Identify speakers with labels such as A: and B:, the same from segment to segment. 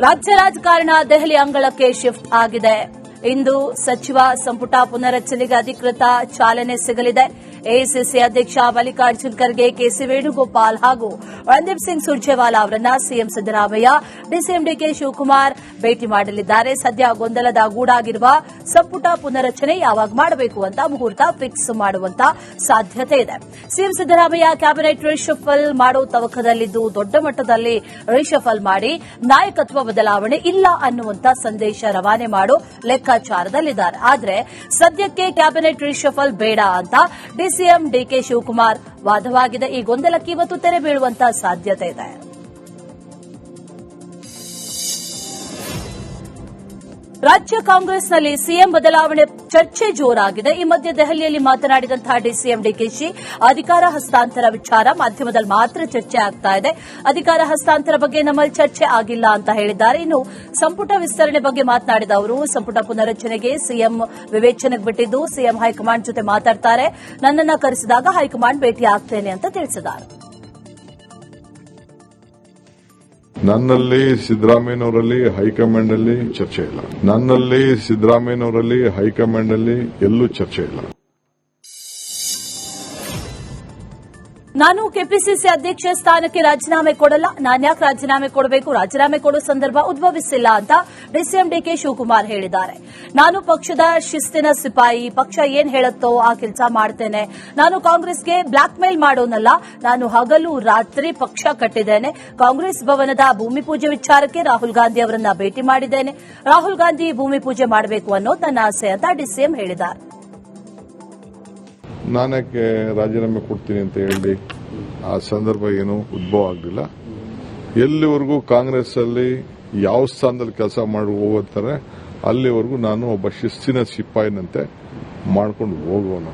A: ರಾಜ್ಯ ರಾಜಕಾರಣ ದೆಹಲಿ ಅಂಗಳಕ್ಕೆ ಶಿಫ್ಟ್ ಆಗಿದೆ. ಇಂದು ಸಚಿವ ಸಂಪುಟ ಪುನರಚನೆಗೆ ಅಧಿಕೃತ ಚಾಲನೆ ಸಿಗಲಿದೆ. ಎಐಸಿಸಿ ಅಧ್ಯಕ್ಷ ಮಲ್ಲಿಕಾರ್ಜುನ್ ಖರ್ಗೆ, ಕೆಸಿ ವೇಣುಗೋಪಾಲ್ ಹಾಗೂ ರಣದೀಪ್ ಸಿಂಗ್ ಸುರ್ಜೇವಾಲಾ ಅವರನ್ನ CM Siddaramaiah, DCM DK Shivakumar ಭೇಟಿ ಮಾಡಲಿದ್ದಾರೆ. ಸದ್ಯ ಗೊಂದಲದ ಗೂಡಾಗಿರುವ ಸಂಪುಟ ಪುನರಚನೆ ಯಾವಾಗ ಮಾಡಬೇಕು ಅಂತ ಮುಹೂರ್ತ ಫಿಕ್ಸ್ ಮಾಡುವಂತ ಸಾಧ್ಯತೆ ಇದೆ. ಸಿಎಂ ಸಿದ್ದರಾಮಯ್ಯ ಕ್ಯಾಬಿನೆಟ್ ರಿಶಫಲ್ ಮಾಡೋ ತವಕದಲ್ಲಿದ್ದು ದೊಡ್ಡ ಮಟ್ಟದಲ್ಲಿ ರಿಶಫಲ್ ಮಾಡಿ ನಾಯಕತ್ವ ಬದಲಾವಣೆ ಇಲ್ಲ ಅನ್ನುವಂತ ಸಂದೇಶ ರವಾನೆ ಮಾಡೋ ಲೆಕ್ಕಾಚಾರದಲ್ಲಿದ್ದಾರೆ. ಆದರೆ ಸದ್ಯಕ್ಕೆ ಕ್ಯಾಬಿನೆಟ್ ರಿಶಫಲ್ ಬೇಡ ಅಂತ ಡಿಸಿಎಂ ಡಿಕೆ ಶಿವಕುಮಾರ್ ವಾದವಾಗಿದೆ. ಈ ಗೊಂದಲಕ್ಕೆ ಇವತ್ತು ತೆರೆ ಬೀಳುವಂತಹ ಸಾಧ್ಯತೆ ಇದೆ. ರಾಜ್ಯ ಕಾಂಗ್ರೆಸ್ನಲ್ಲಿ ಸಿಎಂ ಬದಲಾವಣೆ ಚರ್ಚೆ ಜೋರಾಗಿದೆ. ಈ ಮಧ್ಯೆ ದೆಹಲಿಯಲ್ಲಿ ಮಾತನಾಡಿದಂತಹ ಡಿಸಿಎಂ ಡಿಕೆಶಿ, ಅಧಿಕಾರ ಹಸ್ತಾಂತರ ವಿಚಾರ ಮಾಧ್ಯಮದಲ್ಲಿ ಮಾತ್ರ ಚರ್ಚೆ ಆಗ್ತಾ ಇದೆ. ಅಧಿಕಾರ ಹಸ್ತಾಂತರ ಬಗ್ಗೆ ನಮ್ಮಲ್ಲಿ ಚರ್ಚೆ ಆಗಿಲ್ಲ ಅಂತ ಹೇಳಿದ್ದಾರೆ. ಇನ್ನು ಸಂಪುಟ ವಿಸ್ತರಣೆ ಬಗ್ಗೆ ಮಾತನಾಡಿದ ಅವರು, ಸಂಪುಟ ಪುನರಚನೆಗೆ ಸಿಎಂ ವಿವೇಚನೆಗೆ ಬಿಟ್ಟಿದ್ದು ಸಿಎಂ ಹೈಕಮಾಂಡ್ ಜೊತೆ ಮಾತಾಡ್ತಾರೆ. ನನ್ನನ್ನ ಕರೆಸಿದಾಗ ಹೈಕಮಾಂಡ್ ಭೇಟಿ ಆಗ್ತೇನೆ ಅಂತ ತಿಳಿಸಿದ್ದಾರೆ.
B: ನನ್ನಲ್ಲಿ ಸಿದ್ದರಾಮಯ್ಯನವರಲ್ಲಿ ಹೈಕಮಾಂಡ್ ಅಲ್ಲಿ ಚರ್ಚೆ ಇಲ್ಲ. ನನ್ನಲ್ಲಿ ಸಿದ್ದರಾಮಯ್ಯನವರಲ್ಲಿ ಹೈಕಮಾಂಡ್ ಅಲ್ಲಿ ಎಲ್ಲೂ ಚರ್ಚೆ ಇಲ್ಲ.
A: ನಾನು ಕೆಪಿಸಿಸಿ ಅಧ್ಯಕ್ಷ ಸ್ಥಾನಕ್ಕೆ ರಾಜೀನಾಮೆ ಕೊಡಲ್ಲ. ನಾನ್ಯಾಕೆ ರಾಜೀನಾಮೆ ಕೊಡಬೇಕು? ರಾಜೀನಾಮೆ ಕೊಡೋ ಸಂದರ್ಭ ಉದ್ಭವಿಸಿಲ್ಲ ಅಂತ ಡಿಸಿಎಂ ಡಿಕೆ ಶಿವಕುಮಾರ್ ಹೇಳಿದ್ದಾರೆ. ನಾನು ಪಕ್ಷದ ಶಿಸ್ತಿನ ಸಿಪಾಯಿ. ಪಕ್ಷ ಏನ್ ಹೇಳುತ್ತೋ ಆ ಕೆಲಸ ಮಾಡ್ತೇನೆ. ನಾನು ಕಾಂಗ್ರೆಸ್ಗೆ ಬ್ಲಾಕ್ ಮೇಲ್ ಮಾಡೋನಲ್ಲ. ನಾನು ಹಗಲು ರಾತ್ರಿ ಪಕ್ಷ ಕಟ್ಟಿದ್ದೇನೆ. ಕಾಂಗ್ರೆಸ್ ಭವನದ ಭೂಮಿ ಪೂಜೆ ವಿಚಾರಕ್ಕೆ ರಾಹುಲ್ ಗಾಂಧಿ ಅವರನ್ನ ಭೇಟಿ ಮಾಡಿದ್ದೇನೆ. ರಾಹುಲ್ ಗಾಂಧಿ ಭೂಮಿ ಪೂಜೆ ಮಾಡಬೇಕು ಅನ್ನೋದು ನನ್ನ ಆಸೆ ಅಂತ ಡಿಸಿಎಂ ಹೇಳಿದ್ದಾರೆ.
B: ನಾನಕ್ಕೆ ರಾಜೀನಾಮೆ ಕೊಡ್ತೀನಿ ಅಂತ ಹೇಳಿ ಆ ಸಂದರ್ಭ ಏನು ಉದ್ಭವ ಆಗಲಿಲ್ಲ. ಎಲ್ಲಿವರೆಗೂ ಕಾಂಗ್ರೆಸ್ ಅಲ್ಲಿ ಯಾವ ಸ್ಥಾನದಲ್ಲಿ ಕೆಲಸ ಮಾಡಿ ಹೋಗುತ್ತಾರೆ ಅಲ್ಲಿವರೆಗೂ ನಾನು ಒಬ್ಬ ಶಿಸ್ತಿನ ಸಿಪಾಯಿನಂತೆ ಮಾಡ್ಕೊಂಡು ಹೋಗೋಣ.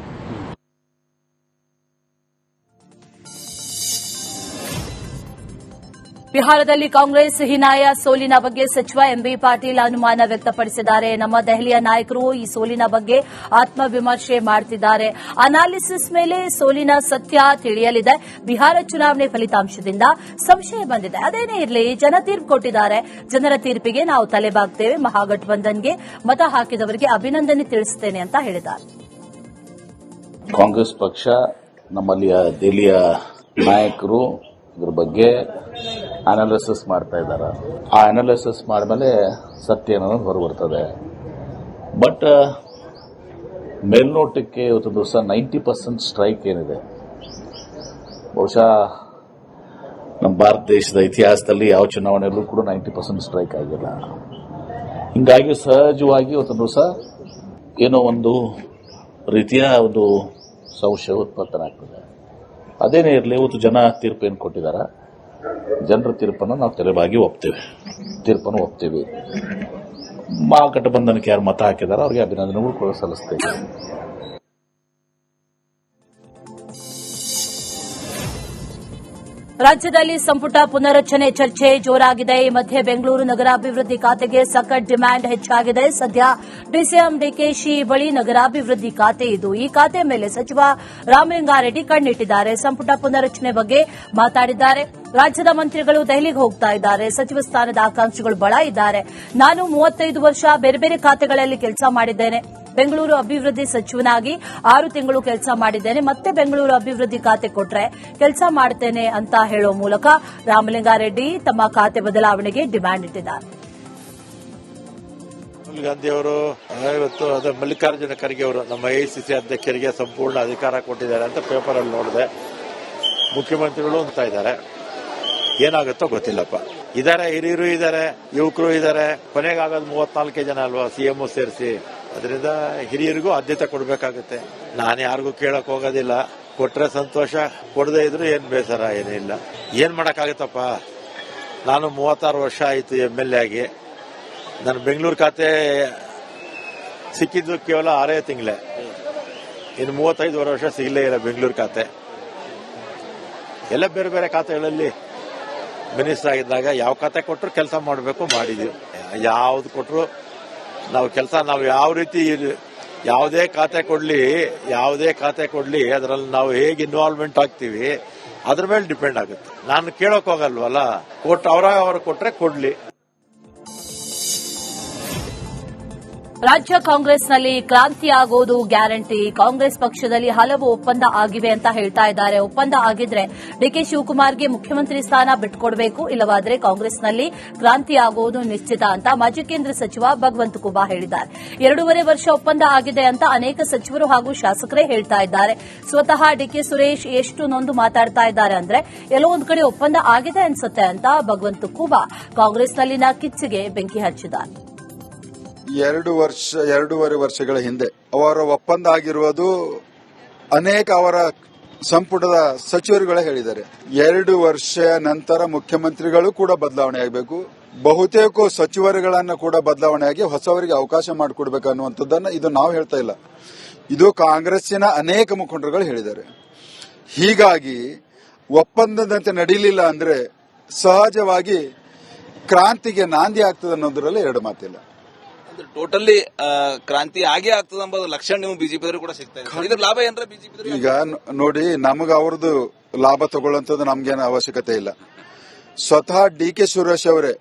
A: ಬಿಹಾರದಲ್ಲಿ ಕಾಂಗ್ರೆಸ್ ಹೀನಾಯ ಸೋಲಿನ ಬಗ್ಗೆ ಸಚಿವ ಎಂಬಿ ಪಾಟೀಲ್ ಅನುಮಾನ ವ್ಯಕ್ತಪಡಿಸಿದ್ದಾರೆ. ನಮ್ಮ ದೆಹಲಿಯ ನಾಯಕರು ಈ ಸೋಲಿನ ಬಗ್ಗೆ ಆತ್ಮವಿಮರ್ಶೆ ಮಾಡುತ್ತಿದ್ದಾರೆ. ಅನಾಲಿಸಿಸ್ ಮೇಲೆ ಸೋಲಿನ ಸತ್ಯ ತಿಳಿಯಲಿದೆ. ಬಿಹಾರ ಚುನಾವಣೆ ಫಲಿತಾಂಶದಿಂದ ಸಂಶಯ ಬಂದಿದೆ. ಅದೇನೇ ಇರಲಿ, ಜನ ತೀರ್ಪು ಕೊಟ್ಟಿದ್ದಾರೆ. ಜನರ ತೀರ್ಪಿಗೆ ನಾವು ತಲೆಬಾಗ್ತೇವೆ. ಮಹಾಗಠಬಂಧನ್ಗೆ ಮತ ಹಾಕಿದವರಿಗೆ ಅಭಿನಂದನೆ ತಿಳಿಸುತ್ತೇನೆ ಅಂತ ಹೇಳಿದ್ದಾರೆ.
C: ಕಾಂಗ್ರೆಸ್ ಪಕ್ಷ ನಮ್ಮಲ್ಲಿಯ ದೆಹಲಿಯ ನಾಯಕರು ಇದ್ರ ಬಗ್ಗೆ ಅನಾಲಿಸಿಸ್ ಮಾಡ್ತಾ ಇದ್ದಾರೆ. ಆ ಅನಾಲಿಸಿಸ್ ಮಾಡಿದ್ಮೇಲೆ ಸತ್ಯ ಅನ್ನೋದು ಹೊರಬರ್ತದೆ. ಬಟ್ ಮೇಲ್ನೋಟಕ್ಕೆ ಇವತ್ತು ದಿವಸ 90% ಸ್ಟ್ರೈಕ್ ಏನಿದೆ, ಬಹುಶಃ ನಮ್ಮ ಭಾರತ ದೇಶದ ಇತಿಹಾಸದಲ್ಲಿ ಯಾವ ಚುನಾವಣೆಯಲ್ಲೂ ಕೂಡ 90% ಸ್ಟ್ರೈಕ್ ಆಗಿಲ್ಲ. ಹಿಂಗಾಗಿ ಸಹಜವಾಗಿ ಇವತ್ತು ದಿವಸ ಏನೋ ಒಂದು ರೀತಿಯ ಒಂದು ಸಂಶಯ ಉತ್ಪತ್ತನಾಗ್ತದೆ. ಅದೇನೇ ಇರಲಿ, ಇವತ್ತು ಜನ ತೀರ್ಪು ಏನು ಕೊಟ್ಟಿದ್ದಾರೆ, ಜನರ ತೀರ್ಪನ್ನು ನಾವು ತಲೆಬಾಗಿ ಒಪ್ತೀವಿ. ಮಹಾಗಠಬಂಧನಕ್ಕೆ ಯಾರು ಮತ ಹಾಕಿದಾರೋ ಅವರಿಗೆ ಅಭಿನಂದನೆಗಳು ಕೂಡ ಸಲ್ಲಿಸ್ತೇವೆ.
A: ರಾಜ್ಯದಲ್ಲಿ ಸಂಪುಟ ಪುನರಚನೆ ಚರ್ಚೆ ಜೋರಾಗಿದೆ. ಈ ಮಧ್ಯೆ ಬೆಂಗಳೂರು ನಗರಾಭಿವೃದ್ಧಿ ಖಾತೆಗೆ ಸಖತ್ ಡಿಮ್ಯಾಂಡ್ ಹೆಚ್ಚಾಗಿದೆ. ಸದ್ಯ ಡಿಸಿಎಂ ಡಿಕೆಶಿ ಬಳಿ ನಗರಾಭಿವೃದ್ಧಿ ಖಾತೆ ಇದ್ದು ಈ ಖಾತೆ ಮೇಲೆ ಸಚಿವ ರಾಮಲಿಂಗಾರೆಡ್ಡಿ ಕಣ್ಣಿಟ್ಟಿದ್ದಾರೆ. ಸಂಪುಟ ಪುನರಚನೆ ಬಗ್ಗೆ ಮಾತಾಡಿದ್ದಾರೆ. ರಾಜ್ಯದ ಮಂತ್ರಿಗಳು ದೆಹಲಿಗೆ ಹೋಗ್ತಾ ಇದ್ದಾರೆ. ಸಚಿವ ಸ್ಥಾನದ ಆಕಾಂಕ್ಷಿಗಳು ಬಹಳ ಇದ್ದಾರೆ. ನಾನು 35 ವರ್ಷ ಬೇರೆ ಬೇರೆ ಖಾತೆಗಳಲ್ಲಿ ಕೆಲಸ ಮಾಡಿದ್ದೇನೆ. ಬೆಂಗಳೂರು ಅಭಿವೃದ್ಧಿ ಸಚಿವನಾಗಿ 6 ತಿಂಗಳು ಕೆಲಸ ಮಾಡಿದ್ದೇನೆ. ಮತ್ತೆ ಬೆಂಗಳೂರು ಅಭಿವೃದ್ಧಿ ಖಾತೆ ಕೊಟ್ರೆ ಕೆಲಸ ಮಾಡ್ತೇನೆ ಅಂತ ಹೇಳೋ ಮೂಲಕ ರಾಮಲಿಂಗಾರೆಡ್ಡಿ ತಮ್ಮ ಖಾತೆ ಬದಲಾವಣೆಗೆ ಡಿಮ್ಯಾಂಡ್ ಇಟ್ಟಿದ್ದಾರೆ.
D: ರಾಹುಲ್ ಗಾಂಧಿ ಅವರು ಇವತ್ತು ಮಲ್ಲಿಕಾರ್ಜುನ ಖರ್ಗೆ ಅವರು ನಮ್ಮ ಎಐಸಿಸಿ ಅಧ್ಯಕ್ಷರಿಗೆ ಸಂಪೂರ್ಣ ಅಧಿಕಾರ ಕೊಟ್ಟಿದ್ದಾರೆ ಅಂತ ಪೇಪರ್ ಅಲ್ಲಿ ನೋಡಿದೆ. ಮುಖ್ಯಮಂತ್ರಿಗಳು ಅಂತ ಇದ್ದಾರೆ. ಏನಾಗುತ್ತೋ ಗೊತ್ತಿಲ್ಲಪ್ಪ. ಇದಾರೆ, ಹಿರಿಯರು ಇದಾರೆ, ಯುವಕರು ಇದಾರೆ. ಕೊನೆಗಾಗೋದು 34 ಜನ ಅಲ್ವಾ, ಸಿಎಂ ಸೇರಿಸಿ. ಅದರಿಂದ ಹಿರಿಯರಿಗೂ ಆದ್ಯತೆ ಕೊಡಬೇಕಾಗುತ್ತೆ. ನಾನು ಯಾರಿಗೂ ಕೇಳಕ್ ಹೋಗೋದಿಲ್ಲ. ಕೊಟ್ರೆ ಸಂತೋಷ, ಕೊಡದೇ ಇದ್ರು ಏನ್ ಬೇಸರ ಏನಿಲ್ಲ. ಏನ್ ಮಾಡಕ್ಕಾಗತ್ತಪ್ಪ. ನಾನು 36 ವರ್ಷ ಆಯ್ತು MLA ಆಗಿ. ನನ್ನ ಬೆಂಗಳೂರು ಖಾತೆ ಸಿಕ್ಕಿದ್ದು ಕೇವಲ 6 ತಿಂಗಳೇ. ಇನ್ನು 35 ವರ್ಷ ಸಿಗಲೇ ಇಲ್ಲ ಬೆಂಗಳೂರು ಖಾತೆ. ಎಲ್ಲ ಬೇರೆ ಬೇರೆ ಖಾತೆಗಳಲ್ಲಿ ಮಿನಿಸ್ಟರ್ ಆಗಿದ್ದಾಗ ಯಾವ ಖಾತೆ ಕೊಟ್ಟರು ಕೆಲಸ ಮಾಡಬೇಕು, ಮಾಡಿದೀವಿ. ಯಾವ್ದು ಕೊಟ್ಟರು ನಾವು ಕೆಲಸ, ನಾವು ಯಾವ ರೀತಿ ಯಾವುದೇ ಖಾತೆ ಕೊಡ್ಲಿ ಅದರಲ್ಲಿ ನಾವು ಹೇಗೆ ಇನ್ವಾಲ್ವ್ಮೆಂಟ್ ಆಗ್ತೀವಿ ಅದ್ರ ಮೇಲೆ ಡಿಪೆಂಡ್ ಆಗುತ್ತೆ. ನಾನು ಕೇಳೋಕ್ ಹೋಗಲ್ವಲ್ಲ. ಅವ್ರು ಕೊಟ್ರೆ ಕೊಡ್ಲಿ.
A: ರಾಜ್ಯ ಕಾಂಗ್ರೆಸ್ನಲ್ಲಿ ಕ್ರಾಂತಿ ಆಗೋದು ಗ್ಯಾರಂಟಿ. ಕಾಂಗ್ರೆಸ್ ಪಕ್ಷದಲ್ಲಿ ಹಲವು ಒಪ್ಪಂದ ಆಗಿವೆ ಅಂತ ಹೇಳ್ತಾ ಇದ್ದಾರೆ. ಒಪ್ಪಂದ ಆಗಿದ್ರೆ ಡಿಕೆ ಶಿವಕುಮಾರ್ಗೆ ಮುಖ್ಯಮಂತ್ರಿ ಸ್ಥಾನ ಬಿಟ್ಟುಕೊಡಬೇಕು, ಇಲ್ಲವಾದರೆ ಕಾಂಗ್ರೆಸ್ನಲ್ಲಿ ಕ್ರಾಂತಿ ಆಗೋದು ನಿಶ್ಚಿತ ಅಂತ ಮಾಜಿ ಕೇಂದ್ರ ಸಚಿವ ಭಗವಂತ ಖೂಬಾ ಹೇಳಿದ್ದಾರೆ. 2.5 ವರ್ಷ ಒಪ್ಪಂದ ಆಗಿದೆ ಅಂತ ಅನೇಕ ಸಚಿವರು ಹಾಗೂ ಶಾಸಕರೇ ಹೇಳ್ತಾ ಇದ್ದಾರೆ. ಸ್ವತಃ ಡಿಕೆ ಸುರೇಶ್ ಎಷ್ಟು ನೊಂದು ಮಾತಾಡ್ತಾ ಇದ್ದಾರೆ ಅಂದ್ರೆ ಎಲ್ಲೋ ಒಂದು ಕಡೆ ಒಪ್ಪಂದ ಆಗಿದೆ ಅನ್ಸುತ್ತೆ ಅಂತ ಭಗವಂತ ಖೂಬಾ ಕಾಂಗ್ರೆಸ್ನಲ್ಲಿನ ಕಿಚ್ಚಿಗೆ ಬೆಂಕಿ ಹಚ್ಚಿದ್ದಾರೆ.
E: 2.5 ವರ್ಷಗಳ ಹಿಂದೆ ಅವರ ಒಪ್ಪಂದ ಆಗಿರುವುದು ಅನೇಕ ಅವರ ಸಂಪುಟದ ಸಚಿವರುಗಳೇ ಹೇಳಿದ್ದಾರೆ. 2 ವರ್ಷ ನಂತರ ಮುಖ್ಯಮಂತ್ರಿಗಳು ಕೂಡ ಬದಲಾವಣೆ ಆಗಬೇಕು, ಬಹುತೇಕ ಸಚಿವರುಗಳನ್ನ ಕೂಡ ಬದಲಾವಣೆ ಆಗಿ ಹೊಸವರಿಗೆ ಅವಕಾಶ ಮಾಡಿಕೊಡ್ಬೇಕು ಅನ್ನುವಂಥದ್ದನ್ನ ಇದು ನಾವು ಹೇಳ್ತಾ ಇಲ್ಲ, ಇದು ಕಾಂಗ್ರೆಸ್ಸಿನ ಅನೇಕ ಮುಖಂಡರುಗಳು ಹೇಳಿದ್ದಾರೆ. ಹೀಗಾಗಿ ಒಪ್ಪಂದದಂತೆ ನಡೀಲಿಲ್ಲ ಅಂದ್ರೆ ಸಹಜವಾಗಿ ಕ್ರಾಂತಿಗೆ ನಾಂದಿ ಆಗ್ತದೆ ಅನ್ನೋದ್ರಲ್ಲಿ ಎರಡು ಮಾತಿಲ್ಲ.
F: ಟೋಟಲಿ ಕ್ರಾಂತಿ ಆಗೇ ಆಗ್ತದೆ ಎಂಬ ಲಕ್ಷಣ ನೀವು ಬಿಜೆಪಿ ಕೂಡ ಸಿಗ್ತಾ ಇದೆ. ಇದ್ರ ಲಾಭ ಏನ್ರ ಬಿಜೆಪಿ?
E: ಈಗ ನೋಡಿ, ನಮಗ ಅವ್ರದ್ದು ಲಾಭ ತಗೊಳ್ಳೋಂಥದ್ದು ನಮ್ಗೇನು ಅವಶ್ಯಕತೆ ಇಲ್ಲ. ಸ್ವತಃ ಡಿ.ಕೆ. ಸುರೇಶ್ ಅವರೇ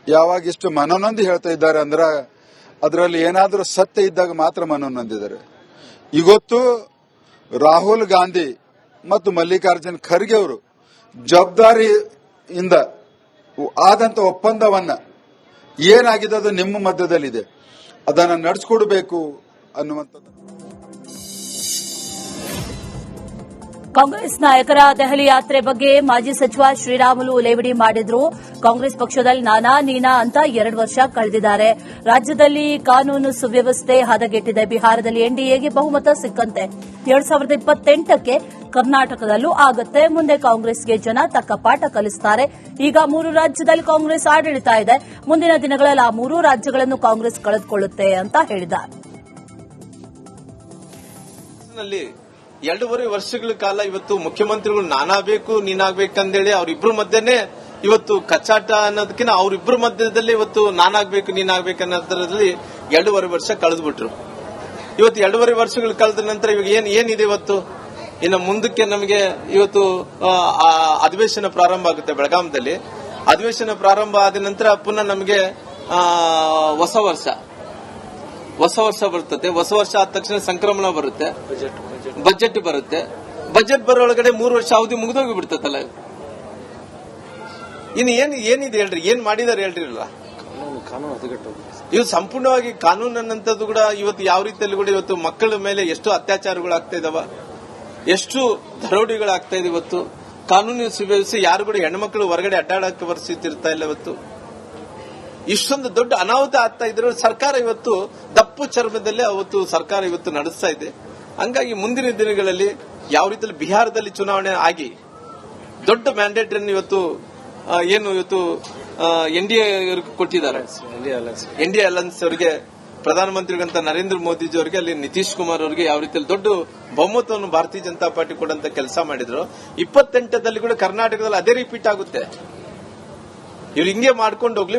E: ಯಾವಾಗ ಇಷ್ಟು ಮನನೊಂದು ಹೇಳ್ತಾ ಇದ್ದಾರೆ ಅಂದ್ರೆ ಅದರಲ್ಲಿ ಏನಾದ್ರೂ ಸತ್ಯ ಇದ್ದಾಗ ಮಾತ್ರ ಮನನೊಂದಿದ್ದಾರೆ. ಇವತ್ತು ರಾಹುಲ್ ಗಾಂಧಿ ಮತ್ತು ಮಲ್ಲಿಕಾರ್ಜುನ್ ಖರ್ಗೆ ಅವರು ಜವಾಬ್ದಾರಿಯಿಂದ ಆದಂತ ಒಪ್ಪಂದವನ್ನ ಏನಾಗಿದೆ ಅದು ನಿಮ್ಮ ಮಧ್ಯದಲ್ಲಿದೆ, ಅದನ್ನ ನಡೆಸಿಕೊಡಬೇಕು ಅನ್ನುವಂಥದ್ದು.
A: ಕಾಂಗ್ರೆಸ್ ನಾಯಕರ ದೆಹಲಿ ಯಾತ್ರೆ ಬಗ್ಗೆ ಮಾಜಿ ಸಚಿವ ಶ್ರೀರಾಮುಲು ಲೇವಡಿ ಮಾಡಿದ್ರು. ಕಾಂಗ್ರೆಸ್ ಪಕ್ಷದಲ್ಲಿ ನಾನಾ ನೀನಾ ಅಂತ 2 ವರ್ಷ ಕಳೆದಿದ್ದಾರೆ. ರಾಜ್ಯದಲ್ಲಿ ಕಾನೂನು ಸುವ್ಯವಸ್ಥೆ ಹದಗೆಟ್ಟಿದೆ. ಬಿಹಾರದಲ್ಲಿ ಎನ್ಡಿಎಗೆ ಬಹುಮತ ಸಿಕ್ಕಂತೆ 2028ಕ್ಕೆ ಕರ್ನಾಟಕದಲ್ಲೂ ಆಗುತ್ತೆ. ಮುಂದೆ ಕಾಂಗ್ರೆಸ್ಗೆ ಜನ ತಕ್ಕ ಪಾಠ ಕಲಿಸುತ್ತಾರೆ. ಈಗ 3 ರಾಜ್ಯದಲ್ಲಿ ಕಾಂಗ್ರೆಸ್ ಆಡಳಿತ ಇದೆ. ಮುಂದಿನ ದಿನಗಳಲ್ಲಿ ಆ 3 ರಾಜ್ಯಗಳನ್ನು ಕಾಂಗ್ರೆಸ್ ಕಳೆದುಕೊಳ್ಳುತ್ತೆ ಅಂತ ಹೇಳಿದ್ದಾರೆ.
F: 2.5 ವರ್ಷಗಳ ಕಾಲ ಇವತ್ತು ಮುಖ್ಯಮಂತ್ರಿಗಳು ನಾನಾಗಬೇಕು ನೀನಾಗಬೇಕಂದೇಳಿ ಅವರಿಬ್ಬರ ಮಧ್ಯೆನೆ ಇವತ್ತು ಕಚ್ಚಾಟ ಅನ್ನೋದಕ್ಕಿಂತ ಅವರಿಬ್ಬರ ಮಧ್ಯದಲ್ಲಿ ಇವತ್ತು ನಾನಾಗಬೇಕು ನೀನಾಗಬೇಕು ಅನ್ನೋದ್ರಲ್ಲಿ 2.5 ವರ್ಷ ಕಳೆದ್ಬಿಟ್ರು. ಇವತ್ತು 2.5 ವರ್ಷಗಳು ಕಳೆದ ನಂತರ ಇವಾಗ ಏನಿದೆ ಇವತ್ತು ಇನ್ನು ಮುಂದಕ್ಕೆ ನಮಗೆ ಇವತ್ತು ಅಧಿವೇಶನ ಪ್ರಾರಂಭ ಆಗುತ್ತೆ ಬೆಳಗಾಂದಲ್ಲಿ. ಅಧಿವೇಶನ ಪ್ರಾರಂಭ ಆದ ನಂತರ ಪುನಃ ನಮಗೆ ಹೊಸ ವರ್ಷ ಬರ್ತದೆ. ಹೊಸ ವರ್ಷ ಆದ ತಕ್ಷಣ ಸಂಕ್ರಮಣ ಬರುತ್ತೆ, ಬಜೆಟ್ ಬರುತ್ತೆ. ಬಜೆಟ್ ಬರೋಳಗಡೆ 3 ವರ್ಷ ಅವಧಿ ಮುಗಿದೋಗಿ ಬಿಡ್ತದಲ್ಲ. ಇನ್ನು ಏನಿದೆ ಹೇಳ್ರಿ, ಏನ್ ಮಾಡಿದಾರೆ ಹೇಳ್ರಿ. ಇವು ಸಂಪೂರ್ಣವಾಗಿ ಕಾನೂನು ಅನ್ನಂಥದ್ದು ಕೂಡ ಇವತ್ತು ಯಾವ ರೀತಿಯಲ್ಲಿ ಕೂಡ ಇವತ್ತು ಮಕ್ಕಳ ಮೇಲೆ ಎಷ್ಟು ಅತ್ಯಾಚಾರಗಳಾಗ್ತಾ ಇದಾವ, ಎಷ್ಟು ದರೋಡಿಗಳಾಗ್ತಾ ಇದೆ. ಇವತ್ತು ಕಾನೂನು ಸುವ್ಯವಸ್ಥೆ ಯಾರು ಕೂಡ ಹೆಣ್ಮಕ್ಳು ಹೊರಗಡೆ ಅಡ್ಡಾಡಕ್ಕೆ ಪರಿಸ್ಥಿತಿ ಇರ್ತಾ ಇಲ್ಲ. ಇವತ್ತು ಇಷ್ಟೊಂದು ದೊಡ್ಡ ಅನಾಹುತ ಆಗ್ತಾ ಇದ್ರು ಸರ್ಕಾರ ಇವತ್ತು ದಪ್ಪು ಚರ್ಮದಲ್ಲೇ ಅವತ್ತು ಸರ್ಕಾರ ಇವತ್ತು ನಡೆಸ್ತಾ ಇದೆ. ಹಂಗಾಗಿ ಮುಂದಿನ ದಿನಗಳಲ್ಲಿ ಯಾವ ರೀತಿಯಲ್ಲಿ ಬಿಹಾರದಲ್ಲಿ ಚುನಾವಣೆ ಆಗಿ ದೊಡ್ಡ ಮ್ಯಾಂಡೇಟ್ ಅನ್ನು ಇವತ್ತು ಎನ್ಡಿಎ ಕೊಟ್ಟಿದ್ದಾರೆ. ಎನ್ಡಿಎ ಅಲಯನ್ಸ್ ಅವರಿಗೆ ಪ್ರಧಾನಮಂತ್ರಿಗಳಂತ ನರೇಂದ್ರ ಮೋದಿಜಿ ಅವರಿಗೆ, ಅಲ್ಲಿ ನಿತೀಶ್ ಕುಮಾರ್ ಅವರಿಗೆ ಯಾವ ರೀತಿಯಲ್ಲಿ ದೊಡ್ಡ ಬಹುಮತವನ್ನು ಭಾರತೀಯ ಜನತಾ ಪಾರ್ಟಿ ಕೊಡಂತ ಕೆಲಸ ಮಾಡಿದ್ರು. 28ರಲ್ಲಿ ಕೂಡ ಕರ್ನಾಟಕದಲ್ಲಿ ಅದೇ ರಿಪೀಟ್ ಆಗುತ್ತೆ. ಇವ್ರು ಹಿಂಗೆ ಮಾಡ್ಕೊಂಡು ಹೋಗ್ಲಿ,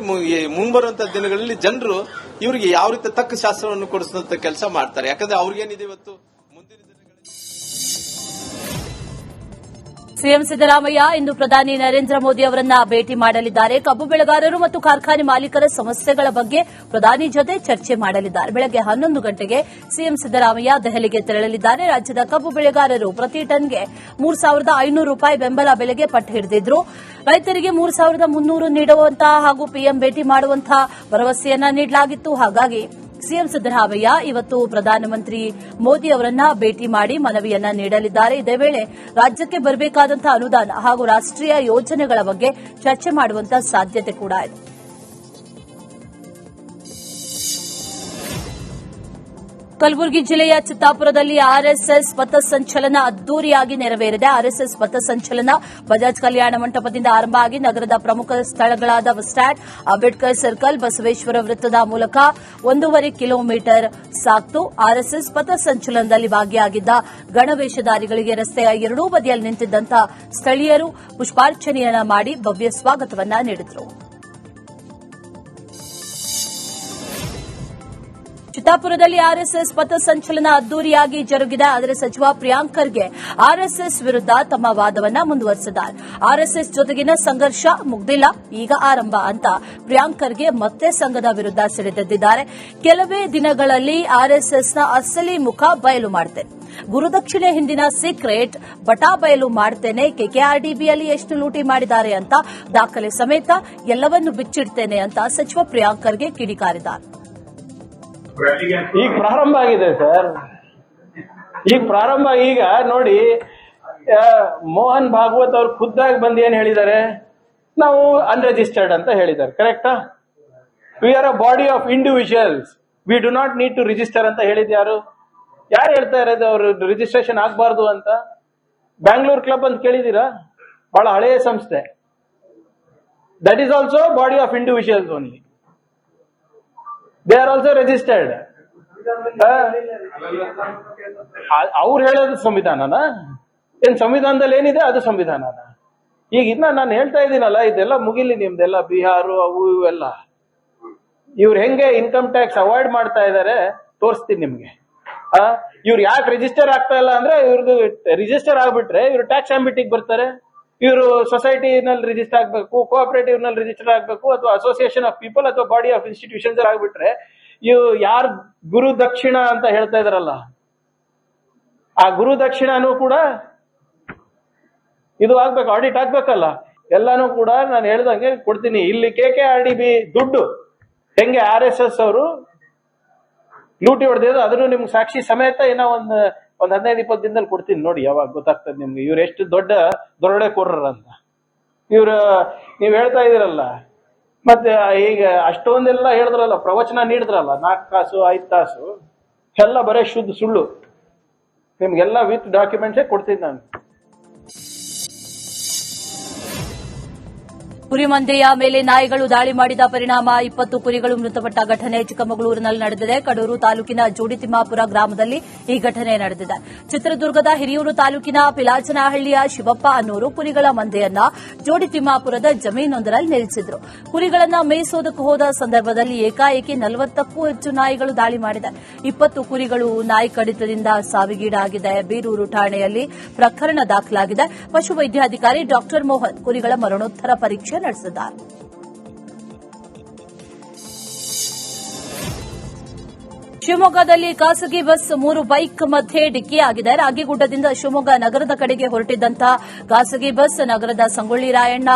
F: ಮುಂಬರುವಂತಹ ದಿನಗಳಲ್ಲಿ ಜನರು ಇವರಿಗೆ ಯಾವ ರೀತಿ ತಕ್ಕ ಶಾಸ್ತ್ರವನ್ನು ಕೊಡಿಸುವಂತ ಕೆಲಸ ಮಾಡ್ತಾರೆ. ಯಾಕಂದ್ರೆ ಅವ್ರಿಗೇನಿದೆ ಇವತ್ತು ಮುಂದಿನ ದಿನಗಳಲ್ಲಿ.
A: ಸಿಎಂ ಸಿದ್ದರಾಮಯ್ಯ ಇಂದು ಪ್ರಧಾನಿ ನರೇಂದ್ರ ಮೋದಿ ಅವರನ್ನ ಭೇಟಿ ಮಾಡಲಿದ್ದಾರೆ. ಕಬ್ಬು ಬೆಳೆಗಾರರು ಮತ್ತು ಕಾರ್ಖಾನೆ ಮಾಲೀಕರ ಸಮಸ್ಯೆಗಳ ಬಗ್ಗೆ ಪ್ರಧಾನಿ ಜೊತೆ ಚರ್ಚೆ ಮಾಡಲಿದ್ದಾರೆ. ಬೆಳಗ್ಗೆ 11 ಗಂಟೆಗೆ ಸಿಎಂ ಸಿದ್ದರಾಮಯ್ಯ ದೆಹಲಿಗೆ ತೆರಳಲಿದ್ದಾರೆ. ರಾಜ್ಯದ ಕಬ್ಬು ಬೆಳೆಗಾರರು ಪ್ರತಿ ಟನ್ಗೆ 3,500 ರೂಪಾಯಿ ಬೆಂಬಲ ಬೆಲೆಗೆ ಪಟ್ಟು ಹಿಡಿದಿದ್ರು. ರೈತರಿಗೆ 3,300 ನೀಡುವಂತಹ ಹಾಗೂ ಪಿಎಂ ಭೇಟಿ ಮಾಡುವಂತಹ ಭರವಸೆಯನ್ನ ನೀಡಲಾಗಿತ್ತು. ಹಾಗಾಗಿ ಸಿಎಂ ಸಿದ್ದರಾಮಯ್ಯ ಇವತ್ತು ಪ್ರಧಾನಮಂತ್ರಿ ಮೋದಿ ಅವರನ್ನ ಭೇಟಿ ಮಾಡಿ ಮನವಿಯನ್ನ ನೀಡಲಿದ್ದಾರೆ. ಇದೇ ವೇಳೆ ರಾಜ್ಯಕ್ಕೆ ಬರಬೇಕಾದಂತಹ ಅನುದಾನ ಹಾಗೂ ರಾಷ್ಟ್ರೀಯ ಯೋಜನೆಗಳ ಬಗ್ಗೆ ಚರ್ಚೆ ಮಾಡುವಂತಹ ಸಾಧ್ಯತೆ ಕೂಡ ಇದೆ. ಕಲಬುರಗಿ ಜಿಲ್ಲೆಯ ಚಿತ್ತಾಪುರದಲ್ಲಿ ಆರ್ಎಸ್ಎಸ್ ಪಥಸಂಚಲನ ಅದ್ದೂರಿಯಾಗಿ ನೆರವೇರಿದೆ. ಆರ್ಎಸ್ಎಸ್ ಪಥಸಂಚಲನ ಬಜಾಜ್ ಕಲ್ಯಾಣ ಮಂಟಪದಿಂದ ಆರಂಭ ಆಗಿ ನಗರದ ಪ್ರಮುಖ ಸ್ಥಳಗಳಾದ bus stand, Ambedkar circle, Basaveshwara ವೃತ್ತದ ಮೂಲಕ 1.5 ಕಿಲೋಮೀಟರ್ ಸಾಗಿತು. ಆರ್ಎಸ್ಎಸ್ ಪಥಸಂಚಲನದಲ್ಲಿ ಭಾಗಿಯಾಗಿದ್ದ ಗಣವೇಷಧಾರಿಗಳಿಗೆ ರಸ್ತೆಯ ಎರಡೂ ಬದಿಯಲ್ಲಿ ನಿಂತಿದ್ದಂತಹ ಸ್ಥಳೀಯರು ಪುಷ್ಪಾರ್ಚನೆಯನ್ನ ಮಾಡಿ ಭವ್ಯ ಸ್ವಾಗತವನ್ನ ನೀಡಿದರು. ಚಿತ್ತಾಪುರದಲ್ಲಿ ಆರ್ಎಸ್ಎಸ್ ಪಥಸಂಚಲನ ಅದ್ದೂರಿಯಾಗಿ ಜರುಗಿದೆ. ಆದರೆ ಸಚಿವ ಪ್ರಿಯಾಂಕ್ ಖರ್ಗೆ ಆರ್ಎಸ್ಎಸ್ ವಿರುದ್ಧ ತಮ್ಮ ವಾದವನ್ನ ಮುಂದುವರೆಸಿದ್ದಾರೆ. ಆರ್ಎಸ್ಎಸ್ ಜೊತೆಗಿನ ಸಂಘರ್ಷ ಮುಗ್ದಿಲ್ಲ, ಈಗ ಆರಂಭ ಅಂತ ಪ್ರಿಯಾಂಕ್ ಖರ್ಗೆ ಮತ್ತೆ ಸಂಘದ ವಿರುದ್ಧ ಸಿಡಿದೆದ್ದಿದ್ದಾರೆ. ಕೆಲವೇ ದಿನಗಳಲ್ಲಿ ಆರ್ಎಸ್ಎಸ್ನ ಅಸಲಿ ಮುಖ ಬಯಲು ಮಾಡುತ್ತೇನೆ, ಗುರುದಕ್ಷಿಣೆ ಹಿಂದಿನ ಸೀಕ್ರೆಟ್ ಬಟಾ ಬಯಲು ಮಾಡ್ತೇನೆ, ಕೆಕೆಆರ್ಡಿಬಿಯಲ್ಲಿ ಎಷ್ಟು ಲೂಟಿ ಮಾಡಿದ್ದಾರೆ ಅಂತ ದಾಖಲೆ ಸಮೇತ ಎಲ್ಲವನ್ನೂ ಬಿಚ್ಚಿಡ್ತೇನೆ ಅಂತ ಸಚಿವ ಪ್ರಿಯಾಂಕ್ ಖರ್ಗೆ ಕಿಡಿಕಾರಿದ್ದಾರೆ.
G: ಈಗ ಪ್ರಾರಂಭ ಆಗಿದೆ ಸರ್, ಈಗ ನೋಡಿ, ಮೋಹನ್ ಭಾಗವತ್ ಅವ್ರು ಖುದ್ದಾಗಿ ಬಂದು ಏನ್ ಹೇಳಿದ್ದಾರೆ, ನಾವು ಅನ್ರಿಜಿಸ್ಟರ್ಡ್ ಅಂತ ಹೇಳಿದ್ದಾರೆ. ಕರೆಕ್ಟಾ? We are a body of individuals, we do not need to register ಅಂತ ಹೇಳಿದ್ಯಾರು? ಯಾರು ಹೇಳ್ತಾ ಇರೋದು ಅವರು ರಿಜಿಸ್ಟ್ರೇಷನ್ ಆಗಬಾರ್ದು ಅಂತ? ಬ್ಯಾಂಗ್ಳೂರ್ ಕ್ಲಬ್ ಅಂತ ಕೇಳಿದೀರಾ? ಬಹಳ ಹಳೆಯ ಸಂಸ್ಥೆ. That is also body of individuals only. They are also registered. ಅವ್ರು ಹೇಳೋದು ಸಂವಿಧಾನನ? ಏನ್ ಸಂವಿಧಾನದಲ್ಲಿ ಏನಿದೆ ಅದು ಸಂವಿಧಾನನ? ಈಗ ಇನ್ನ ನಾನು ಹೇಳ್ತಾ ಇದ್ದೀನಲ್ಲ, ಇದೆಲ್ಲ ಮುಗಿಲಿ ನಿಮ್ದೆಲ್ಲ, ಬಿಹಾರು ಅವು ಇವೆಲ್ಲ. ಇವ್ರು ಹೆಂಗೆ ಇನ್ಕಮ್ ಟ್ಯಾಕ್ಸ್ ಅವಾಯ್ಡ್ ಮಾಡ್ತಾ ಇದಾರೆ ತೋರಿಸ್ತೀನಿ ನಿಮ್ಗೆ. ಇವ್ರು ಯಾಕೆ ರಿಜಿಸ್ಟರ್ ಆಗ್ತಾ ಇಲ್ಲ ಅಂದ್ರೆ, ಇವ್ರದ್ದು ರಿಜಿಸ್ಟರ್ ಆಗ್ಬಿಟ್ರೆ ಇವ್ರು ಟ್ಯಾಕ್ಸ್ ಆಂಬಿಟಿಗೆ ಬರ್ತಾರೆ. ಇವರು ಸೊಸೈಟಿನಲ್ಲಿ ರಿಜಿಸ್ಟರ್ ಆಗಬೇಕು, ಕೋಆಪರೇಟಿವ್ ನಲ್ಲಿ ರಿಜಿಸ್ಟರ್ ಆಗಬೇಕು, ಅಥವಾ ಅಸೋಸಿಯೇಷನ್ ಆಫ್ ಪೀಪಲ್ ಅಥವಾ ಬಾಡಿ ಆಫ್ ಇನ್ಸ್ಟಿಟ್ಯೂಷನ್ಸ್ ಆಗ್ಬಿಟ್ರೆ, ಇವು ಯಾರು ಗುರು ದಕ್ಷಿಣ ಅಂತ ಹೇಳ್ತಾ ಇದಾರಲ್ಲ, ಆ ಗುರು ದಕ್ಷಿಣನೂ ಕೂಡ ಇದು ಆಗ್ಬೇಕು, ಆಡಿಟ್ ಆಗ್ಬೇಕಲ್ಲ. ಎಲ್ಲಾನು ಕೂಡ ನಾನು ಹೇಳ್ದಂಗೆ ಕೊಡ್ತೀನಿ. ಇಲ್ಲಿ ಕೆಕೆಆರ್ಡಿಬಿ ದುಡ್ಡು ಹೆಂಗೆ RSS ಅವರು ಲೂಟಿ ಹೊಡೆದಿದ್ರು ಅದನ್ನು ನಿಮ್ಗೆ ಸಾಕ್ಷಿ ಸಮೇತ ಏನೋ ಒಂದು 15-20 ದಿನದಲ್ಲಿ ಕೊಡ್ತೀನಿ ನೋಡಿ, ಯಾವಾಗ ಗೊತ್ತಾಗ್ತದೆ ನಿಮ್ಗೆ ಇವ್ರು ಎಷ್ಟು ದೊಡ್ಡ ದೊರಡೆಕೋರರ ಅಂತ. ಇವ್ರು ನೀವ್ ಹೇಳ್ತಾ ಇದೀರಲ್ಲ, ಮತ್ತೆ ಈಗ ಅಷ್ಟೊಂದೆಲ್ಲ ಹೇಳಿದ್ರಲ್ಲ, ಪ್ರವಚನ ನೀಡಿದ್ರಲ್ಲ 4 ತಾಸು 5 ತಾಸು, ಎಲ್ಲ ಬರೇ ಶುದ್ಧ ಸುಳ್ಳು. ನಿಮ್ಗೆಲ್ಲ ವಿತ್ ಡಾಕ್ಯುಮೆಂಟ್ಸೇ ಕೊಡ್ತೀನಿ ನಾನು.
A: ಕುರಿ ಮಂದೆಯ ಮೇಲೆ ನಾಯಿಗಳು ದಾಳಿ ಮಾಡಿದ ಪರಿಣಾಮ 20 ಕುರಿಗಳು ಮೃತಪಟ್ಟ ಘಟನೆ ಚಿಕ್ಕಮಗಳೂರಿನಲ್ಲಿ ನಡೆದಿದೆ. ಕಡೂರು ತಾಲೂಕಿನ ಜೋಡಿತಿಮ್ಮಾಪುರ ಗ್ರಾಮದಲ್ಲಿ ಈ ಘಟನೆ ನಡೆದಿದೆ. ಚಿತ್ರದುರ್ಗದ ಹಿರಿಯೂರು ತಾಲೂಕಿನ ಪಿಲಾಚನಹಳ್ಳಿಯ ಶಿವಪ್ಪ ಅನ್ನೋರು ಕುರಿಗಳ ಮಂದೆಯನ್ನ ಜೋಡಿತಿಮ್ಮಾಪುರದ ಜಮೀನೊಂದರಲ್ಲಿ ನಿಲ್ಲಿಸಿದ್ರು. ಕುರಿಗಳನ್ನ ಮೇಯಿಸೋದಕ್ಕೆ ಹೋದ ಸಂದರ್ಭದಲ್ಲಿ ಏಕಾಏಕಿ 40ಕ್ಕೂ ಹೆಚ್ಚು ನಾಯಿಗಳು ದಾಳಿ ಮಾಡಿದೆ. 20 ಕುರಿಗಳು ನಾಯಿ ಕಡಿತದಿಂದ ಸಾವಿಗೀಡಾಗಿದೆ. ಬೀರೂರು ಠಾಣೆಯಲ್ಲಿ ಪ್ರಕರಣ ದಾಖಲಾಗಿದೆ. ಪಶುವೈದ್ಯಾಧಿಕಾರಿ ಡಾ ಮೋಹನ್ ಕುರಿಗಳ ಮರಣೋತ್ತರ ಪರೀಕ್ಷೆ ನಡೆಸಿದ್ದಾರೆ. ಶಿವಮೊಗ್ಗದಲ್ಲಿ ಖಾಸಗಿ ಬಸ್ 3 ಬೈಕ್ ಮಧ್ಯೆ ಡಿಕ್ಕಿಯಾಗಿದೆ. ರಾಗಿಗುಡ್ಡದಿಂದ ಶಿವಮೊಗ್ಗ ನಗರದ ಕಡೆಗೆ ಹೊರಟಿದ್ದಂತಹ ಖಾಸಗಿ ಬಸ್ ನಗರದ ಸಂಗೊಳ್ಳಿ ರಾಯಣ್ಣ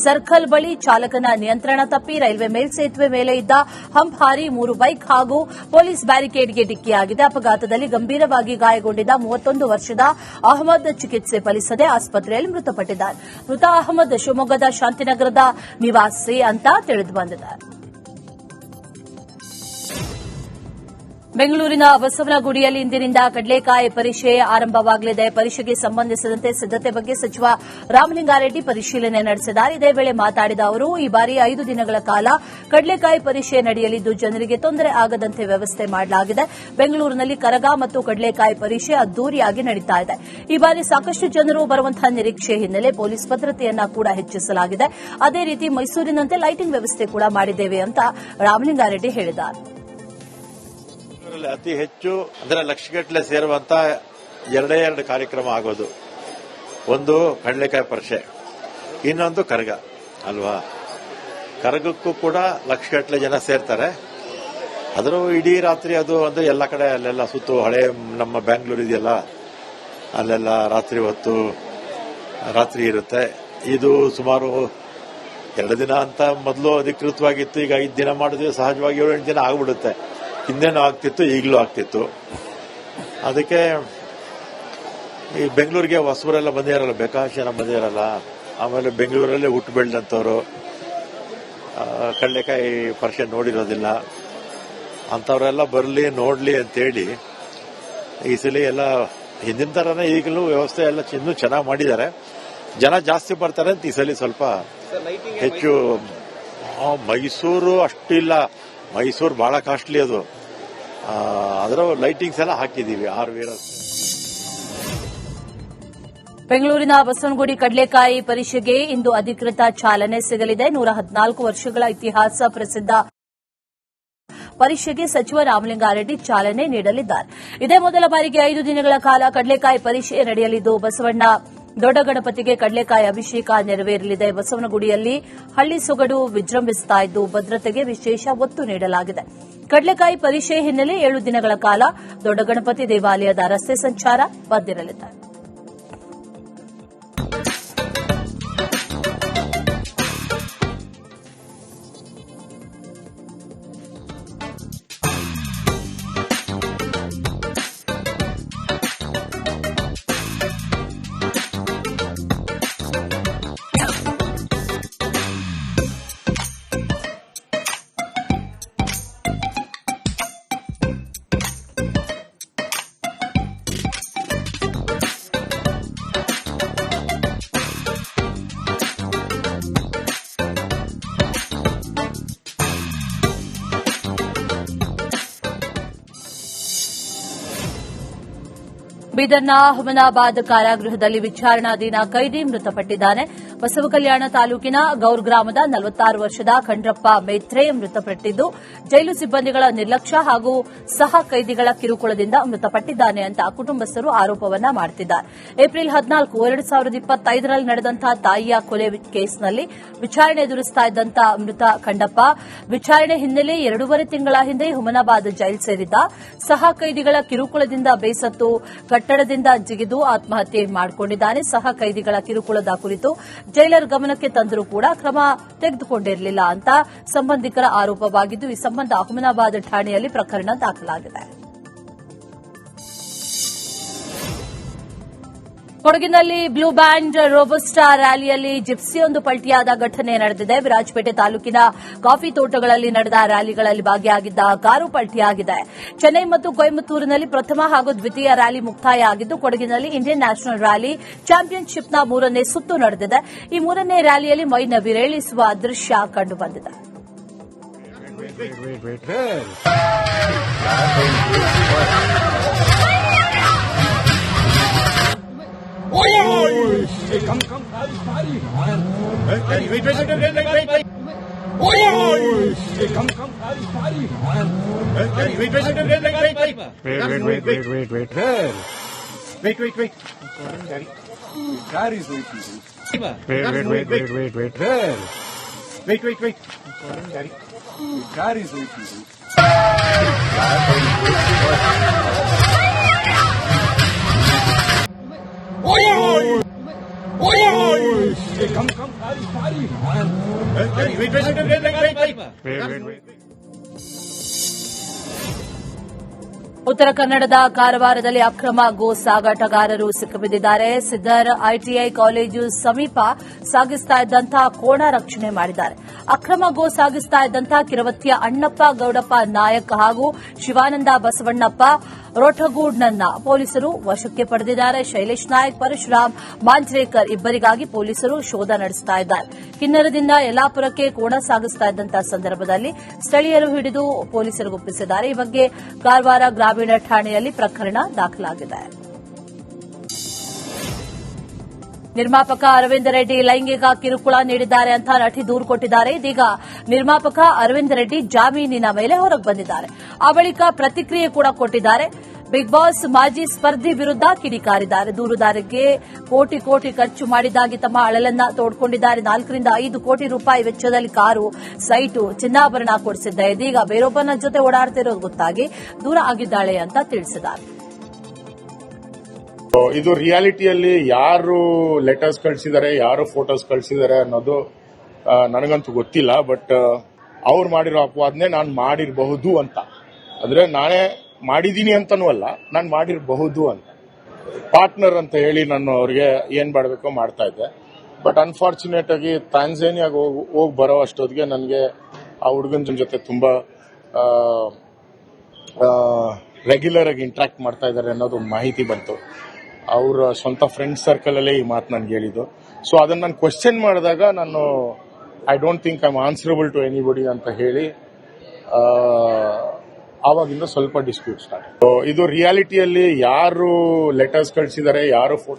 A: ಸರ್ಕಲ್ ಬಳಿ ಚಾಲಕನ ನಿಯಂತ್ರಣ ತಪ್ಪಿ ರೈಲ್ವೆ ಮೇಲ್ಸೇತುವೆ ಮೇಲೆ ಇದ್ದ ಹಂಪ್ ಹಾರಿ 3 ಬೈಕ್ ಹಾಗೂ ಪೊಲೀಸ್ ಬ್ಯಾರಿಕೇಡ್ಗೆ ಡಿಕ್ಕಿಯಾಗಿದೆ. ಅಪಘಾತದಲ್ಲಿ ಗಂಭೀರವಾಗಿ ಗಾಯಗೊಂಡಿದ್ದ 31 ವರ್ಷದ ಅಹಮದ್ ಚಿಕಿತ್ಸೆ ಫಲಿಸದೆ ಆಸ್ಪತ್ರೆಯಲ್ಲಿ ಮೃತಪಟ್ಟಿದ್ದಾರೆ. ಮೃತ ಅಹಮದ್ ಶಿವಮೊಗ್ಗದ ಶಾಂತಿನಗರದ ನಿವಾಸಿ ಅಂತ ತಿಳಿದುಬಂದಿದೆ. ಬೆಂಗಳೂರಿನ ಬಸವನಗುಡಿಯಲ್ಲಿ ಇಂದಿನಿಂದ ಕಡಲೆಕಾಯಿ ಪರೀಕ್ಷೆ ಆರಂಭವಾಗಲಿದೆ. ಪರೀಕ್ಷೆಗೆ ಸಂಬಂಧಿಸಿದಂತೆ ಸಿದ್ದತೆ ಬಗ್ಗೆ ಸಚಿವ ರಾಮಲಿಂಗಾರೆಡ್ಡಿ ಪರಿಶೀಲನೆ ನಡೆಸಿದ್ದಾರೆ. ಇದೇ ವೇಳೆ ಮಾತನಾಡಿದ ಅವರು, ಈ ಬಾರಿ 5 ದಿನಗಳ ಕಾಲ ಕಡಲೆಕಾಯಿ ಪರೀಕ್ಷೆ ನಡೆಯಲಿದ್ದು ಜನರಿಗೆ ತೊಂದರೆ ಆಗದಂತೆ ವ್ಯವಸ್ಥೆ ಮಾಡಲಾಗಿದೆ. ಬೆಂಗಳೂರಿನಲ್ಲಿ ಕರಗ ಮತ್ತು ಕಡಲೆಕಾಯಿ ಪರೀಕ್ಷೆ ಅದ್ದೂರಿಯಾಗಿ ನಡೀತಾ ಇದೆ. ಈ ಬಾರಿ ಸಾಕಷ್ಟು ಜನರು ಬರುವಂತಹ ನಿರೀಕ್ಷೆ ಹಿನ್ನೆಲೆ ಪೊಲೀಸ್ ಭದ್ರತೆಯನ್ನ ಕೂಡ ಹೆಚ್ಚಿಸಲಾಗಿದೆ. ಅದೇ ರೀತಿ ಮೈಸೂರಿನಂತೆ ಲೈಟಿಂಗ್ ವ್ಯವಸ್ಥೆ ಕೂಡ ಮಾಡಿದ್ದೇವೆ ಅಂತ ರಾಮಲಿಂಗಾರೆಡ್ಡಿ ಹೇಳಿದ್ದಾರೆ.
D: ಅತಿ ಹೆಚ್ಚು ಅಂದ್ರೆ ಲಕ್ಷಗಟ್ಟಲೆ ಸೇರುವಂತ 2 ಕಾರ್ಯಕ್ರಮ ಆಗೋದು. ಒಂದು ಕಡಲೆಕಾಯಿ ಪರೀಕ್ಷೆ, ಇನ್ನೊಂದು ಕರಗ ಅಲ್ವಾ. ಕರಗಕ್ಕೂ ಕೂಡ ಲಕ್ಷಗಟ್ಟಲೆ ಜನ ಸೇರ್ತಾರೆ. ಆದರೂ ಇಡೀ ರಾತ್ರಿ ಅದು ಅಂದ್ರೆ ಎಲ್ಲ ಕಡೆ ಅಲ್ಲೆಲ್ಲ ಸುತ್ತು ಹಳೆ ನಮ್ಮ ಬ್ಯಾಂಗ್ಳೂರ್ ಇದೆಯಲ್ಲ, ಅಲ್ಲೆಲ್ಲ ರಾತ್ರಿ ಹೊತ್ತು ರಾತ್ರಿ ಇರುತ್ತೆ. ಇದು ಸುಮಾರು 2 ದಿನ ಅಂತ ಮೊದಲು ಅಧಿಕೃತವಾಗಿತ್ತು. ಈಗ 5 ದಿನ ಮಾಡಿದ್ವಿ, ಸಹಜವಾಗಿ 7-8 ದಿನ ಆಗ್ಬಿಡುತ್ತೆ. ಹಿಂದೆನೂ ಆಗ್ತಿತ್ತು, ಈಗಲೂ ಆಗ್ತಿತ್ತು. ಅದಕ್ಕೆ ಈ ಬೆಂಗಳೂರಿಗೆ ಹೊಸಬರೆಲ್ಲ ಬಂದಿರಲ್ಲ, ಬೇಕಾದಷ್ಟು ಜನ ಬಂದಿರಲ್ಲ. ಆಮೇಲೆ ಬೆಂಗಳೂರಲ್ಲೇ ಹುಟ್ಟು ಬೆಳೆದಂಥವ್ರು ಕಡಲೆಕಾಯಿ ಪರೀಕ್ಷೆ ನೋಡಿರೋದಿಲ್ಲ, ಅಂಥವ್ರೆಲ್ಲ ಬರಲಿ ನೋಡಲಿ ಅಂತೇಳಿ ಈ ಸಲ ಎಲ್ಲ ಹಿಂದಿನ ಥರನೇ ಈಗಲೂ ವ್ಯವಸ್ಥೆ ಎಲ್ಲ ಇನ್ನೂ ಚೆನ್ನಾಗಿ ಮಾಡಿದ್ದಾರೆ. ಜನ ಜಾಸ್ತಿ ಬರ್ತಾರೆ ಅಂತ ಈ ಸಲ ಸ್ವಲ್ಪ ಹೆಚ್ಚು. ಮೈಸೂರು ಅಷ್ಟಿಲ್ಲ, ಮೈಸೂರು ಬಹಳ ಕಾಸ್ಟ್ಲಿ ಅದು. ಅದರ ಲೈಟಿಂಗ್ಸ್ ಎಲ್ಲ ಹಾಕಿದೀವಿ 6 ವೀರ.
A: ಬೆಂಗಳೂರಿನ ಬಸವನಗುಡಿ ಕಡಲೆಕಾಯಿ ಪರೀಕ್ಷೆಗೆ ಇಂದು ಅಧಿಕೃತ ಚಾಲನೆ ಸಿಗಲಿದೆ. 114 ವರ್ಷಗಳ ಇತಿಹಾಸ ಪ್ರಸಿದ್ಧ ಪರೀಕ್ಷೆಗೆ ಸಚಿವ ರಾಮಲಿಂಗಾರೆಡ್ಡಿ ಚಾಲನೆ ನೀಡಲಿದ್ದಾರೆ. ಇದೇ ಮೊದಲ ಬಾರಿಗೆ 5 ದಿನಗಳ ಕಾಲ ಕಡಲೆಕಾಯಿ ಪರೀಕ್ಷೆ ನಡೆಯಲಿದ್ದು ಬಸವಣ್ಣ ದೊಡ್ಡ ಗಣಪತಿಗೆ ಕಡಲೆಕಾಯಿ ಅಭಿಷೇಕ ನೆರವೇರಲಿದೆ. ಬಸವನಗುಡಿಯಲ್ಲಿ ಹಳ್ಳಿ ಸೊಗಡು ವಿಜೃಂಭಿಸುತ್ತಾ ಇದ್ದು ಭದ್ರತೆಗೆ ವಿಶೇಷ ಒತ್ತು ನೀಡಲಾಗಿದೆ. ಕಡಲೆಕಾಯಿ ಪರೀಕ್ಷೆ ಹಿನ್ನೆಲೆ 7 ದಿನಗಳ ಕಾಲ ದೊಡ್ಡ ಗಣಪತಿ ದೇವಾಲಯದ ರಸ್ತೆ ಸಂಚಾರ ಬಂದಿರಲಿದೆ. ಬೀದರ್ನ ಹುಮನಾಬಾದ್ ಕಾರಾಗೃಹದಲ್ಲಿ ವಿಚಾರಣಾಧೀನ ಕೈದಿ ಮೃತಪಟ್ಟಿದ್ದಾನೆ. ಬಸವಕಲ್ಯಾಣ ತಾಲೂಕಿನ ಗೌರ್ ಗ್ರಾಮದ 46 ವರ್ಷದ ಖಂಡ್ರಪ್ಪ ಮೇತ್ರೆ ಮೃತಪಟ್ಟಿದ್ದು ಜೈಲು ಸಿಬ್ಬಂದಿಗಳ ನಿರ್ಲಕ್ಷ್ಯ ಹಾಗೂ ಸಹ ಕೈದಿಗಳ ಕಿರುಕುಳದಿಂದ ಮೃತಪಟ್ಟಿದ್ದಾನೆ ಅಂತ ಕುಟುಂಬಸ್ಥರು ಆರೋಪವನ್ನ ಮಾಡುತ್ತಿದ್ದಾರೆ. ಏಪ್ರಿಲ್ 14, 2025ರಲ್ಲಿ ನಡೆದಂತಹ ತಾಯಿಯ ಕೊಲೆ ಕೇಸ್ನಲ್ಲಿ ವಿಚಾರಣೆ ಎದುರಿಸುತ್ತಾ ಇದ್ದಂತ ಮೃತ ಖಂಡಪ್ಪ ವಿಚಾರಣೆ ಹಿನ್ನೆಲೆ 2.5 ತಿಂಗಳ ಹಿಂದೆ ಹುಮನಾಬಾದ್ ಜೈಲು ಸೇರಿದ್ದ. ಸಹ ಕೈದಿಗಳ ಕಿರುಕುಳದಿಂದ ಬೇಸತ್ತು ಕಟ್ಟಡದಿಂದ ಜಿಗಿದು ಆತ್ಮಹತ್ಯೆ ಮಾಡಿಕೊಂಡಿದ್ದಾನೆ. ಸಹ ಕೈದಿಗಳ ಕಿರುಕುಳದ ಕುರಿತು ಜೈಲರ್ ಗಮನಕ್ಕೆ ತಂದರೂ ಕೂಡ ಕ್ರಮ ತೆಗೆದುಕೊಂಡಿರಲಿಲ್ಲ ಅಂತ ಸಂಬಂಧಿಕರ ಆರೋಪವಾಗಿದ್ದು ಈ ಸಂಬಂಧ ಹುಮನಾಬಾದ್ ಠಾಣೆಯಲ್ಲಿ ಪ್ರಕರಣ ದಾಖಲಾಗಿದೆ. ಕೊಡಗಿನಲ್ಲಿ ಬ್ಲೂ ಬ್ಯಾಂಡ್ ರೋಬಸ್ಟಾ ರ್ಯಾಲಿಯಲ್ಲಿ ಜಿಪ್ಸಿಯೊಂದು ಪಲ್ಟಿಯಾದ ಘಟನೆ ನಡೆದಿದೆ. ವಿರಾಜಪೇಟೆ ತಾಲೂಕಿನ ಕಾಫಿ ತೋಟಗಳಲ್ಲಿ ನಡೆದ ರ್ಯಾಲಿಗಳಲ್ಲಿ ಭಾಗಿಯಾಗಿದ್ದ ಕಾರು ಪಲ್ಟಿಯಾಗಿದೆ. ಚೆನ್ನೈ ಮತ್ತು ಕೊಯಮತ್ತೂರಿನಲ್ಲಿ ಪ್ರಥಮ ಹಾಗೂ ದ್ವಿತೀಯ ರ್ಯಾಲಿ ಮುಕ್ತಾಯ ಆಗಿದ್ದು ಕೊಡಗಿನಲ್ಲಿ ಇಂಡಿಯನ್ ನ್ಯಾಷನಲ್ ರ್ಯಾಲಿ ಚಾಂಪಿಯನ್ಶಿಪ್ನ 3ನೇ ಸುತ್ತು ನಡೆದಿದೆ. ಈ 3ನೇ ರ್ಯಾಲಿಯಲ್ಲಿ ಮೈ ನವಿರೇಳಿಸುವ ದೃಶ್ಯ ಕಂಡುಬಂದಿದೆ. ಉತ್ತರ ಕನ್ನಡದ ಕಾರವಾರದಲ್ಲಿ ಅಕ್ರಮ ಗೋ ಸಾಗಾಟಗಾರರು ಸಿಕ್ಕಿಬಿದ್ದಿದ್ದಾರೆ. ಸಿದ್ದರ್ ಐಟಿಐ ಕಾಲೇಜು ಸಮೀಪ ಸಾಗಿಸ್ತಾ ಇದ್ದಂತಹ ಕೋಣ ರಕ್ಷಣೆ ಮಾಡಿದ್ದಾರೆ. ಅಕ್ರಮ ಗೋ ಸಾಗಿಸ್ತಾ ಇದ್ದಂತಹ ಕಿರವತ್ತಿಯ ಅಣ್ಣಪ್ಪ ಗೌಡಪ್ಪ ನಾಯಕ್ ಹಾಗೂ ಶಿವಾನಂದ ಬಸವಣ್ಣಪ್ಪ ರೋಠಗೂಡ್ನನ್ನ ಪೊಲೀಸರು ವಶಕ್ಕೆ ಪಡೆದಿದ್ದಾರೆ. ಶೈಲೇಶ್ ನಾಯಕ್, ಪರಶುರಾಮ್ ಮಾಂಜ್ರೇಕರ್ ಇಬ್ಬರಿಗಾಗಿ ಪೊಲೀಸರು ಶೋಧ ನಡೆಸುತ್ತಾ ಇದ್ದಾರೆ. ಕಿನ್ನರದಿಂದ ಯಲ್ಲಾಪುರಕ್ಕೆ ಕೋಣ ಸಾಗಿಸ್ತಾ ಇದ್ದಂತಹ ಸಂದರ್ಭದಲ್ಲಿ ಸ್ಥಳೀಯರು ಹಿಡಿದು ಪೊಲೀಸರಿಗೆ ಒಪ್ಪಿಸಿದ್ದಾರೆ. ಈ ಬಗ್ಗೆ ಕಾರವಾರ ಗ್ರಾಮೀಣ ಠಾಣೆಯಲ್ಲಿ ಪ್ರಕರಣ ದಾಖಲಾಗಿದೆ. ನಿರ್ಮಾಪಕ ಅರವಿಂದ ರೆಡ್ಡಿ ಲೈಂಗಿಕ ಕಿರುಕುಳ ನೀಡಿದ್ದಾರೆ ಅಂತ ನಟಿ ದೂರು ಕೊಟ್ಟಿದ್ದಾರೆ. ಇದೀಗ ನಿರ್ಮಾಪಕ ಅರವಿಂದ ರೆಡ್ಡಿ ಜಾಮೀನಿನ ಮೇಲೆ ಹೊರಗೆ ಬಂದಿದ್ದಾರೆ. ಆ ಬಳಿಕ ಪ್ರತಿಕ್ರಿಯೆ ಕೂಡ ಕೊಟ್ಟಿದ್ದಾರೆ. ಬಿಗ್ ಬಾಸ್ ಮಾಜಿ ಸ್ಪರ್ಧಿ ವಿರುದ್ಧ ಕಿಡಿಕಾರಿದ್ದಾರೆ. ದೂರುದಾರರಿಗೆ ಕೋಟಿ ಖರ್ಚು ಮಾಡಿದ್ದಾಗಿ ತಮ್ಮ ಅಳಲನ್ನ ತೋಡ್ಕೊಂಡಿದ್ದಾರೆ. 4 ರಿಂದ 5 ಕೋಟಿ ರೂಪಾಯಿ ವೆಚ್ಚದಲ್ಲಿ ಕಾರು, ಸೈಟು, ಚಿನ್ನಾಭರಣ ಕೊಡಿಸಿದ್ದ. ಇದೀಗ ಬೇರೊಬ್ಬನ ಜೊತೆ ಓಡಾಡ್ತಿರೋದು ಗೊತ್ತಾಗಿ ದೂರ ಆಗಿದ್ದಾಳೆ ಅಂತ ತಿಳಿಸಿದ್ದಾರೆ.
H: ಇದು ರಿಯಾಲಿಟಿಯಲ್ಲಿ ಯಾರು ಲೆಟರ್ಸ್ ಕಳಿಸಿದ್ದಾರೆ, ಯಾರು ಫೋಟೋಸ್ ಕಳಿಸಿದ್ದಾರೆ ಅನ್ನೋದು ನನಗಂತೂ ಗೊತ್ತಿಲ್ಲ. ಬಟ್ ಅವ್ರು ಮಾಡಿರೋ ಅಪವಾದನೆ ನಾನು ಮಾಡಿರಬಹುದು ಅಂತ, ಅಂದ್ರೆ ನಾನೇ ಮಾಡಿದೀನಿ ಅಂತನೂ ಅಲ್ಲ, ನಾನು ಮಾಡಿರಬಹುದು ಅಂತ. ಪಾರ್ಟ್ನರ್ ಅಂತ ಹೇಳಿ ನಾನು ಅವ್ರಿಗೆ ಏನ್ ಮಾಡಬೇಕೋ ಮಾಡ್ತಾ ಇದ್ದೆ. ಬಟ್ ಅನ್ಫಾರ್ಚುನೇಟ್ ಆಗಿ ತಾಂಜಾನಿಯಾಗ ಹೋಗಿ ಬರೋ ಅಷ್ಟೊತ್ತಿಗೆ ನನಗೆ ಆ ಹುಡುಗನ ಜೊತೆ ತುಂಬಾ ರೆಗ್ಯುಲರ್ ಆಗಿ ಇಂಟ್ರಾಕ್ಟ್ ಮಾಡ್ತಾ ಇದ್ದಾರೆ ಅನ್ನೋದು ಒಂದು ಮಾಹಿತಿ ಬಂತು. ಅವರ ಸ್ವಂತ ಫ್ರೆಂಡ್ ಸರ್ಕಲ್ ಅಲ್ಲೇ ಈ ಮಾತು ನನ್ಗೆ ಹೇಳಿದ್ದು. ಸೊ ಅದನ್ನ ನಾನು ಕ್ವೆಶ್ಚನ್ ಮಾಡಿದಾಗ ನಾನು I don't think I am answerable to anybody ಅಂತ ಹೇಳಿ ಆವಾಗಿಂದ ಸ್ವಲ್ಪ ಡಿಸ್ಪ್ಯೂಟ್ ಸ್ಟಾರ್ಟ್. ಇದು ರಿಯಾಲಿಟಿಯಲ್ಲಿ ಯಾರು ಲೆಟರ್ಸ್ ಕಳಿಸಿದ್ದಾರೆ, ಯಾರು ಫೋಟೋ